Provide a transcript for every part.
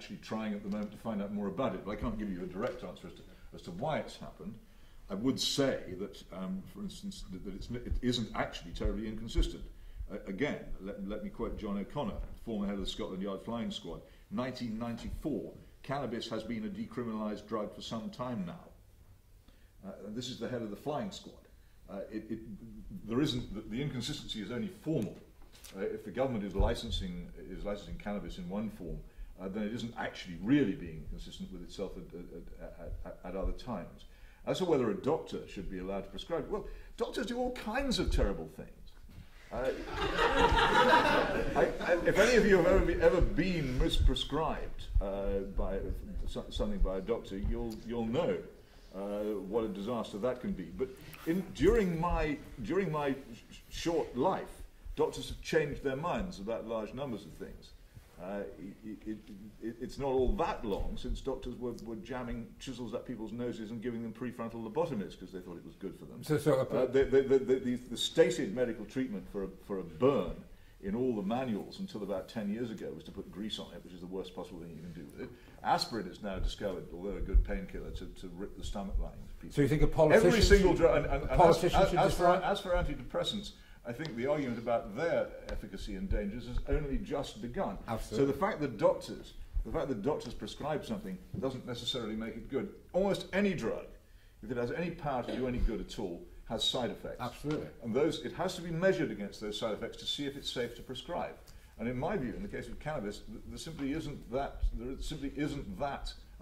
actually trying at the moment to find out more about it, but I can't give you a direct answer as to why it's happened. I would say that, for instance, that it isn't actually terribly inconsistent. Again, let me quote John O'Connor, former head of the Scotland Yard Flying Squad. 1994, cannabis has been a decriminalised drug for some time now. This is the head of the Flying Squad. The inconsistency is only formal. If the government is licensing cannabis in one form, then it isn't actually really being consistent with itself at other times. As to whether a doctor should be allowed to prescribe it, well, doctors do all kinds of terrible things. If any of you have ever been misprescribed by something by a doctor, you'll know what a disaster that can be. But during my short life, doctors have changed their minds about large numbers of things. It's not all that long since doctors were jamming chisels up people's noses and giving them prefrontal lobotomies because they thought it was good for them. The stated medical treatment for a burn in all the manuals until about 10 years ago was to put grease on it, which is the worst possible thing you can do with it. Aspirin is now discovered, although a good painkiller, to rip the stomach linings of people. So you think a politician... Every single drug... As for antidepressants, I think the argument about their efficacy and dangers has only just begun. Absolutely. So the fact that doctors prescribe something doesn't necessarily make it good. Almost any drug, if it has any power to do any good at all, has side effects. Absolutely. And it has to be measured against those side effects to see if it's safe to prescribe. And in my view, in the case of cannabis, there simply isn't that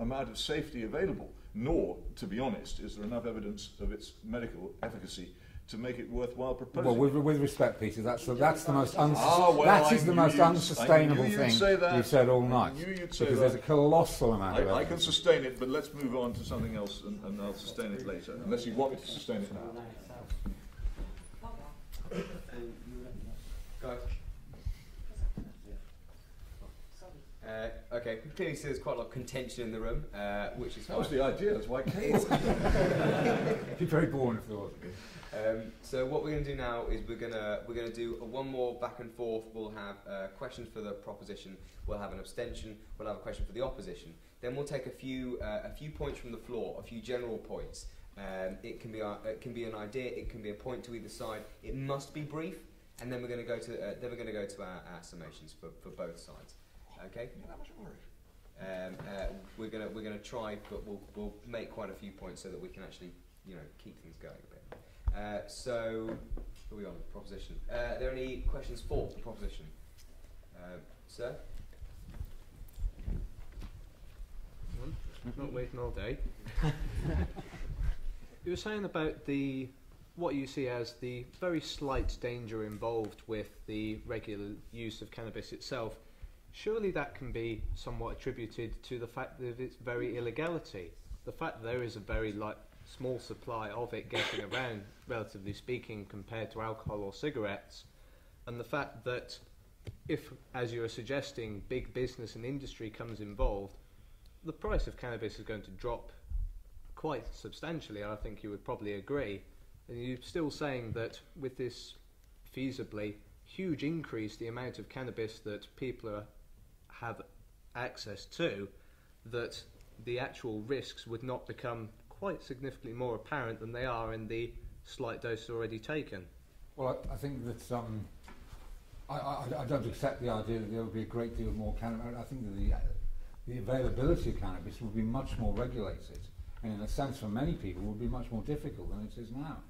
amount of safety available. Nor, to be honest, is there enough evidence of its medical efficacy to make it worthwhile proposing. Well, with respect, Peter, that's the most unsustainable thing you've said all night. Because there's a colossal amount of evidence. I can sustain it, but let's move on to something else, and I'll sustain it later, unless you want me to sustain it now. Okay, clearly see there's quite a lot of contention in the room, which is fine. That was the idea, that's why I came. It'd be very boring if there wasn't. So what we're going to do now is we're going to do one more back and forth. We'll have questions for the proposition. We'll have an abstention. We'll have a question for the opposition. Then we'll take a few points from the floor, a few general points. It can be an idea. It can be a point to either side. It must be brief, and then we're going to go to our summations for both sides. Okay. We're gonna try, but we'll make quite a few points so that we can actually keep things going a bit. So, who are we on? Proposition. Are there any questions for the proposition? Sir? Not waiting all day. You were saying about what you see as the very slight danger involved with the regular use of cannabis itself. Surely that can be somewhat attributed to the fact that its very illegality. The fact that there is a very small supply of it getting around, relatively speaking, compared to alcohol or cigarettes, and the fact that if, as you are suggesting, big business and industry comes involved, the price of cannabis is going to drop quite substantially. I think you would probably agree. And you're still saying that with this feasibly huge increase, the amount of cannabis that people have access to, that the actual risks would not become quite significantly more apparent than they are in the slight dose already taken. Well, I think that I don't accept the idea that there will be a great deal more cannabis. I think that the availability of cannabis will be much more regulated, and in a sense for many people will be much more difficult than it is now.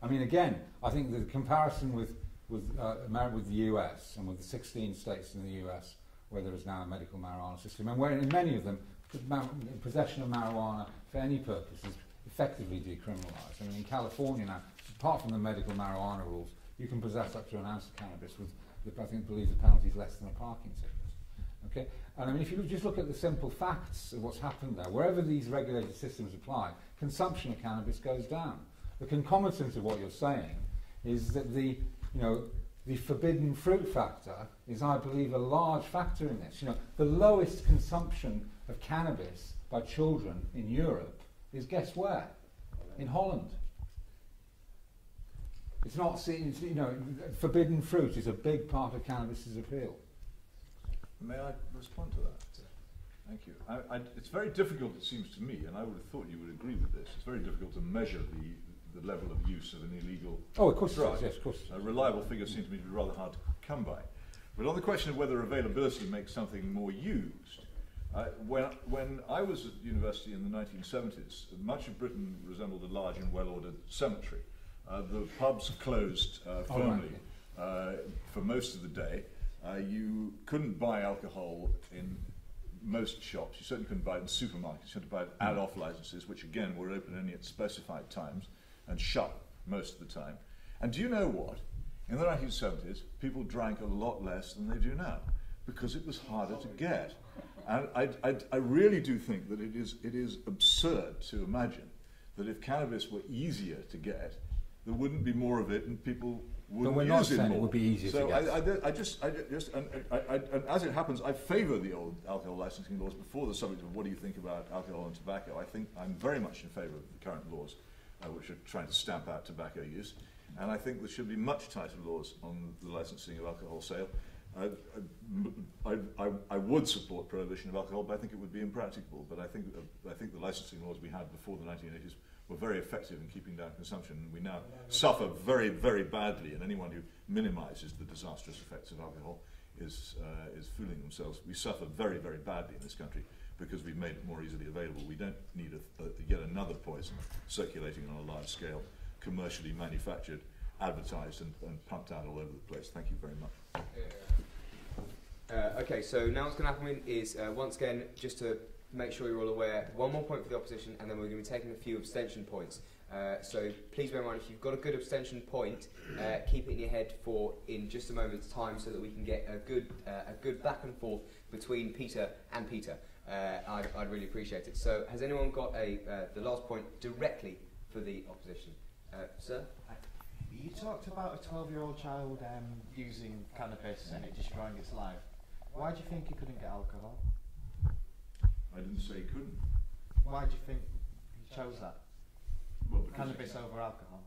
I mean, again, I think the comparison with the US and with the 16 states in the US where there is now a medical marijuana system, and where in many of them possession of marijuana for any purpose is effectively decriminalised. I mean, in California now, apart from the medical marijuana rules, you can possess up to an ounce of cannabis with, I believe the penalty is less than a parking ticket. Okay? And I mean, if you just look at the simple facts of what's happened there, wherever these regulated systems apply, consumption of cannabis goes down. The concomitant of what you're saying is that the forbidden fruit factor is, I believe, a large factor in this. The lowest consumption of cannabis by children in Europe is, guess where? In Holland. It's not seen, forbidden fruit is a big part of cannabis's appeal. may I respond to that? Thank you. It's very difficult, it seems to me, and I would have thought you would agree with this, it's very difficult to measure the level of use of an illegal Oh, of course, drug. yes, of course. Reliable figures seem to me to be rather hard to come by. But on the question of whether availability makes something more used, when I was at university in the 1970s, much of Britain resembled a large and well-ordered cemetery. The pubs closed firmly for most of the day. You couldn't buy alcohol in most shops. You certainly couldn't buy it in supermarkets. You had to buy it at off licenses, which again were open only at specified times and shut most of the time. And do you know what? In the 1970s, people drank a lot less than they do now because it was harder to get. And I really do think that it is absurd to imagine that if cannabis were easier to get, there wouldn't be more of it and people wouldn't we're use not it saying more. it would be easier to get. And as it happens, I favour the old alcohol licensing laws before the subject of what do you think about alcohol and tobacco. I think I'm very much in favour of the current laws, which are trying to stamp out tobacco use. And I think there should be much tighter laws on the licensing of alcohol sale. I would support prohibition of alcohol, but I think it would be impracticable. But I think the licensing laws we had before the 1980s were very effective in keeping down consumption. We now suffer very, very badly, and anyone who minimises the disastrous effects of alcohol is fooling themselves. We suffer very, very badly in this country because we've made it more easily available. We don't need yet another poison circulating on a large scale, commercially manufactured, advertised and pumped out all over the place. Thank you very much. Okay, so now what's going to happen is, once again, just to make sure you're all aware, one more point for the opposition, and then we're going to be taking a few abstention points. So please bear in mind, if you've got a good abstention point, keep it in your head for in just a moment's time so that we can get a good back and forth between Peter and Peter. I'd really appreciate it. So has anyone got the last point directly for the opposition? Sir? You talked about a 12-year-old child using cannabis and it destroying its life. Why do you think he couldn't get alcohol? I didn't say he couldn't. Why do you think he chose that? Well, cannabis over alcohol?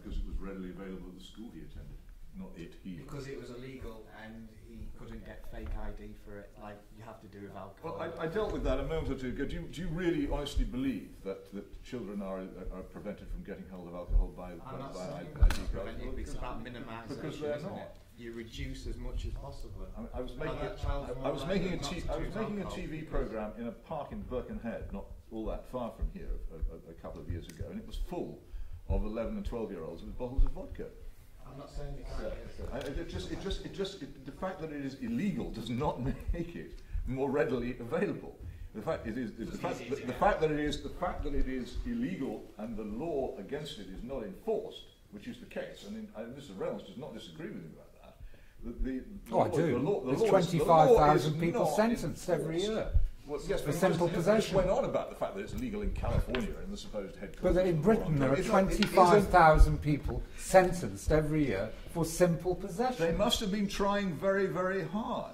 Because it was readily available at the school he attended. Not it, he. Because it was illegal and he couldn't get fake ID for it, like you have to do with alcohol. Well, I dealt with that a moment or two ago. Do you really honestly believe that children are prevented from getting hold of alcohol by I'm not saying ID that's cards? prevented, it's about minimisation, Because they're isn't not. it? You reduce as much as possible. I was making a TV programme in a park in Birkenhead, not all that far from here, a couple of years ago, and it was full of 11 and 12-year-olds with bottles of vodka. I'm not saying The fact that it is illegal does not make it more readily available. The fact that it is illegal and the law against it is not enforced, which is the case, and Mr. Reynolds does not disagree with me about that. I do. There's 25,000 people sentenced every year. Well, yes, for simple possession. Went on about the fact that it's illegal in California in the supposed headquarters. But in Britain there are 25,000 people sentenced every year for simple possession. They must have been trying very, very hard.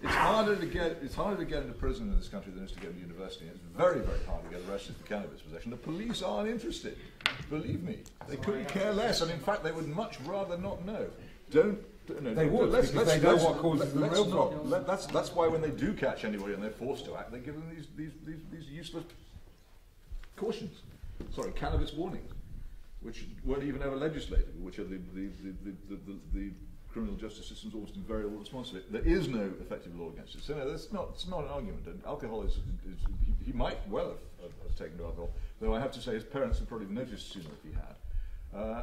It's harder to get into prison in this country than it is to get into university. It's very, very hard to get arrested for cannabis possession. The police aren't interested. Believe me, they couldn't care less, and in fact they would much rather not know. They would, because they know what causes the real problem. That's why when they do catch anybody and they're forced to act, they give them these useless cautions. Sorry, cannabis warnings, which weren't even ever legislated, which are the criminal justice system's almost invariable response to it. There is no effective law against it. So no, it's not an argument. And alcohol he might well have taken to alcohol, though I have to say his parents would probably have noticed sooner if he had.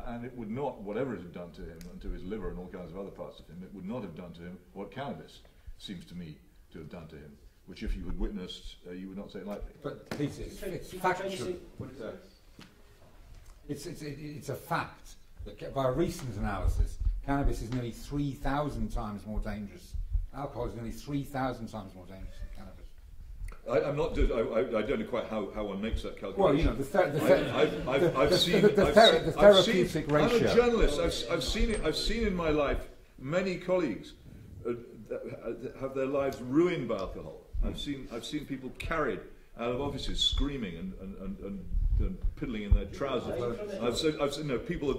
And it would not, whatever it had done to him and to his liver and all kinds of other parts of him, it would not have done to him what cannabis seems to me to have done to him, which if you had witnessed, you would not say lightly. But Peter, it's factual. It's a fact that by a recent analysis, cannabis is nearly 3,000 times more dangerous. Alcohol is nearly 3,000 times more dangerous than cannabis. I don't know quite how one makes that calculation. Well, you know, the therapeutic ratio. I'm a journalist. I've seen in my life many colleagues have their lives ruined by alcohol. I've seen people carried out of offices screaming and piddling in their trousers. I've seen people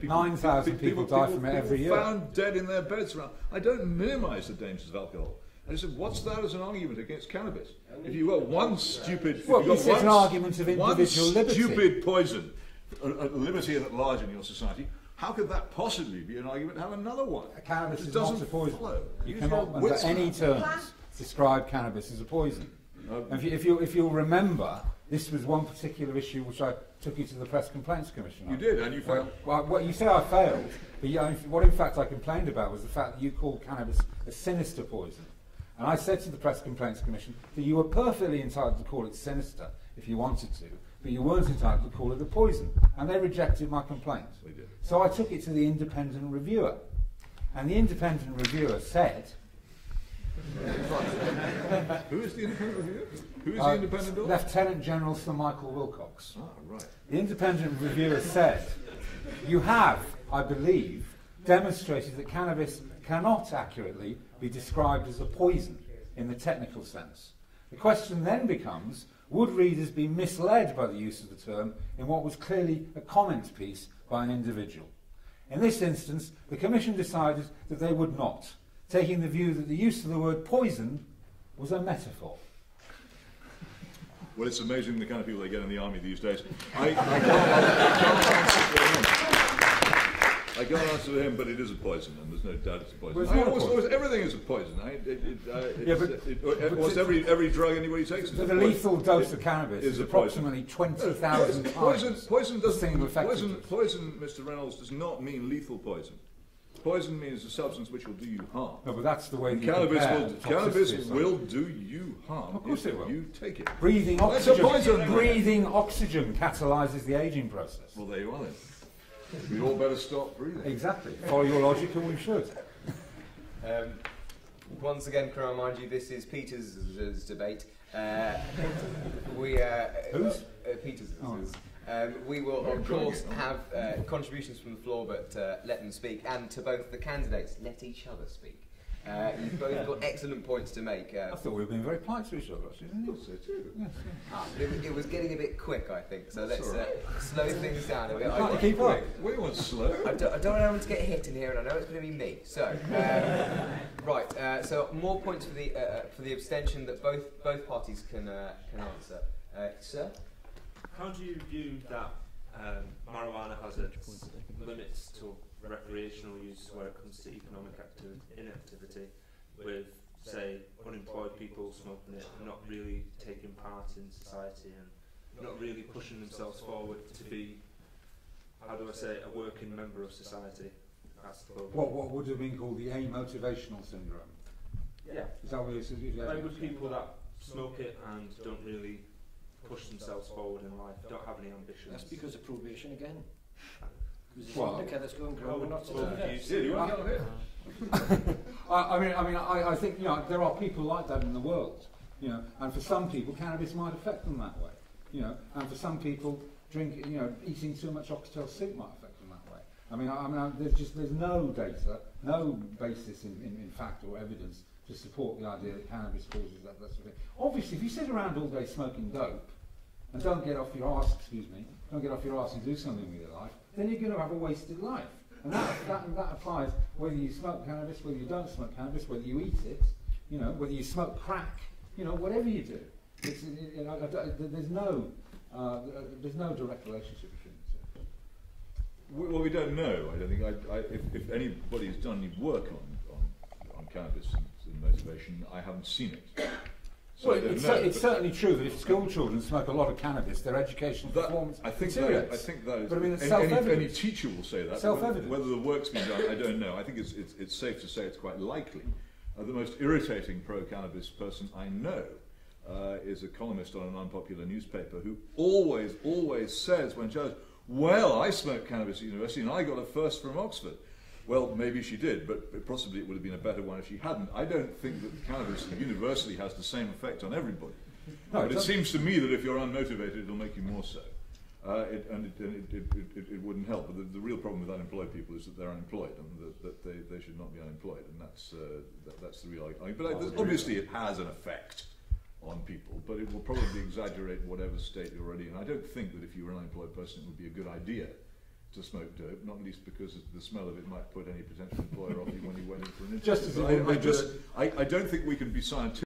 9,000 people die from it every year. Found dead in their beds around. I don't minimise the dangers of alcohol. And I said, what's that as an argument against cannabis? If you've got one stupid... Well, it's an argument of individual liberty. One stupid poison, a liberty at large in your society, how could that possibly be an argument to have another one? Cannabis It is not doesn't a poison. follow. You Use cannot, your under wits, any man. terms, describe cannabis as a poison. And if you'll remember, this was one particular issue which I took you to the Press Complaints Commission on. You did, and you failed. Well, you say I failed, but what in fact I complained about was the fact that you called cannabis a sinister poison. And I said to the Press Complaints Commission that you were perfectly entitled to call it sinister if you wanted to, but you weren't entitled to call it a poison. And they rejected my complaint. They did. So I took it to the independent reviewer. And the independent reviewer said... Who is the independent reviewer? Who is the independent author? Lieutenant General Sir Michael Wilcox. Ah, right. The independent reviewer said, you have, I believe, demonstrated that cannabis cannot accurately be described as a poison in the technical sense. The question then becomes, would readers be misled by the use of the term in what was clearly a comment piece by an individual? In this instance, the Commission decided that they would not, taking the view that the use of the word poison was a metaphor. Well, it's amazing the kind of people they get in the army these days. I can't answer to him, but it is a poison, and there's no doubt it's a poison. Well, everything is a poison. But Almost every drug anybody takes is a the poison. lethal dose of cannabis is approximately 20,000 times. Poison doesn't. single effectiveness. Poison, Mr. Reynolds, does not mean lethal poison. Poison means a substance which will do you harm. No, but that's the way you Cannabis compare will, the cannabis toxicity of will do you harm Of course if it will. you take it. breathing That's a oxygen. poison. Breathing oxygen catalyses the aging process. Well, there you are then. We all better stop breathing. Exactly. Follow your logic, and we should. Once again, can I remind you, this is Peter's debate. Whose? Peter's. Oh. We will, of course, have contributions from the floor, but let them speak. And to both the candidates, let each other speak. You've both got excellent points to make. I thought we were being very polite to each other, actually, didn't you? So too. Yes, It was getting a bit quick, I think, so let's slow things down a bit. Can't you keep up? We want slow. I don't want anyone to get hit in here, and I know it's going to be me. So, right. So more points for the abstention that both parties can answer. Sir, how do you view that marijuana has its limits to recreational use where it comes to economic inactivity, with, say, unemployed people smoking it, and not really taking part in society and not really pushing themselves forward to be, how do I say, a working member of society? That's the problem. What would have been called the amotivational syndrome? Yeah. Is that what you're suggesting? Like with people that smoke it and don't really push themselves forward in life, don't have any ambitions. That's because of probation again. Because Well, the kid that's going grow, we're not well, supposed Yeah, do you want to get on here? I think there are people like that in the world, and for some people cannabis might affect them that way, and for some people eating too much oxtail soup might affect them that way. There's no data, no basis in fact or evidence to support the idea that cannabis causes that sort of thing. Obviously, if you sit around all day smoking dope and don't get off your arse, and do something with your life, then you're going to have a wasted life. And that applies whether you smoke cannabis, whether you don't smoke cannabis, whether you eat it, whether you smoke crack, whatever you do. There's no direct relationship between the two. Well, we don't know. I don't think. If anybody's done any work on cannabis and motivation, I haven't seen it. So Well, it's certainly true that if school children smoke a lot of cannabis, their educational performance I think deteriorates. that is. But I mean, it's any self-evident. teacher will say that. Self-evident. Whether the work's been done, I don't know. I think it's safe to say it's quite likely. The most irritating pro-cannabis person I know is a columnist on an unpopular newspaper who always says when challenged, "Well, I smoked cannabis at university and I got a first from Oxford." Well, maybe she did, but possibly it would have been a better one if she hadn't. I don't think that cannabis universally has the same effect on everybody. No, but it seems to me that if you're unmotivated, it'll make you more so. It wouldn't help. But the real problem with unemployed people is that they're unemployed, and that they should not be unemployed, and that's the real argument. But obviously it has an effect on people, but it will probably exaggerate whatever state you're already in. I don't think that if you were an unemployed person, it would be a good idea to smoke dope, not least because the smell of it might put any potential employer off you when you went in for an interview. Just as it would I don't think we can be scientific